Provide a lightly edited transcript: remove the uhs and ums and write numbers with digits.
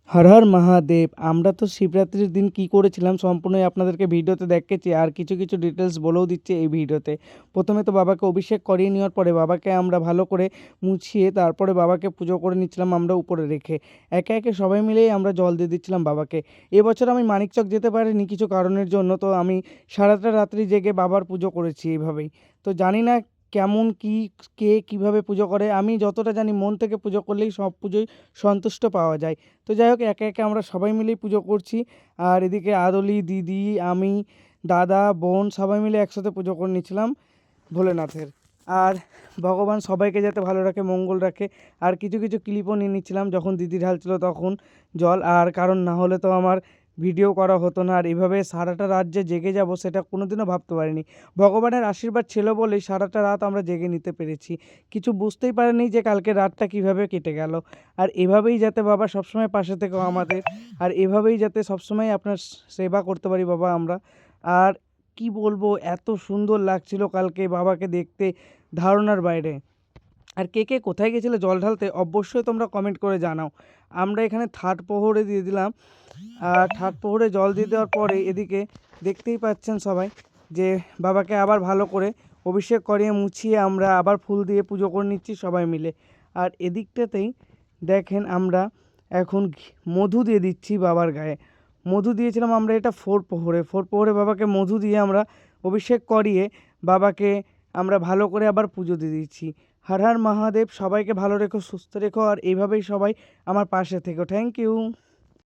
হর হর মহাদেব। আমরা তো শিবরাত্রির দিন কি করেছিলাম সম্পূর্ণই আপনাদেরকে ভিডিওতে দেখিয়েছি, আর কিছু কিছু ডিটেলস বলেও দিচ্ছি এই ভিডিওতে। প্রথমে তো বাবাকে অভিষেক করিয়ে নেওয়ার পরে বাবাকে আমরা ভালো করে মুছিয়ে তারপরে বাবাকে পুজো করে নিচ্ছিলাম আমরা উপরে রেখে। একে একে সবাই মিলেই আমরা জল দিয়ে দিচ্ছিলাম বাবাকে। এবছর আমি মানিকচক যেতে পারিনি কিছু কারণের জন্য, তো আমি সারাটা রাত্রি জেগে বাবার পুজো করেছি এইভাবেই। তো জানি না কেমন কি, কে কীভাবে পুজো করে। আমি যতটা জানি মন থেকে পুজো করলেই সব পুজোই সন্তুষ্ট পাওয়া যায়। তো যাই হোক, একে একে আমরা সবাই মিলেই পুজো করছি। আর এদিকে আদলি, দিদি, আমি, দাদা, বোন সবাই মিলে একসাথে পুজো করে নিচ্ছিলাম ভোলেনাথের। আর ভগবান সবাইকে যাতে ভালো রাখে, মঙ্গল রাখে। আর কিছু কিছু ক্লিপও নিয়ে নিচ্ছিলাম যখন দিদি ঢালছিল তখন জল। আর কারণ না হলে তো আমার ভিডিও করা হতো না। আর এভাবে সারাটা রাত যে জেগে যাব সেটা কোনোদিনও ভাবতে পারিনি। ভগবানের আশীর্বাদ ছিল বলেই সারাটা রাত আমরা জেগে নিতে পেরেছি। কিছু বুঝতেই পারিনি যে কালকে রাতটা কীভাবে কেটে গেল। আর এভাবেই যাতে বাবা সবসময় পাশে থেকো আমাদের, আর এভাবেই যাতে সবসময় আপনার সেবা করতে পারি বাবা আমরা। আর কি বলবো, এত সুন্দর লাগছিল কালকে বাবাকে দেখতে, ধারণার বাইরে। আর কে কে কোথায় গেছিলে জল ঢালতে অবশ্যই তোমরা কমেন্ট করে জানাও। আমরা এখানে থার্ড প্রহরে দিয়ে দিলাম। আর থার্ড প্রহরে জল দিয়ে দেওয়ার পরে এদিকে দেখতেই পাচ্ছেন সবাই যে বাবাকে আবার ভালো করে অভিষেক করিয়ে মুছিয়ে আমরা আবার ফুল দিয়ে পুজো করে নিচ্ছি সবাই মিলে। আর এদিকটাতেই দেখেন আমরা এখন মধু দিয়ে দিচ্ছি বাবার গায়ে। মধু দিয়েছিলাম আমরা এটা ফোর প্রহরে বাবাকে মধু দিয়ে আমরা অভিষেক করিয়ে বাবাকে আমরা ভালো করে আবার পুজো দিয়ে দিচ্ছি। হর হর মহাদেব। সবাইকে ভালো রেখো, সুস্থ রেখো, আর এইভাবেই সবাই আমার পাশে থেকো। Thank you.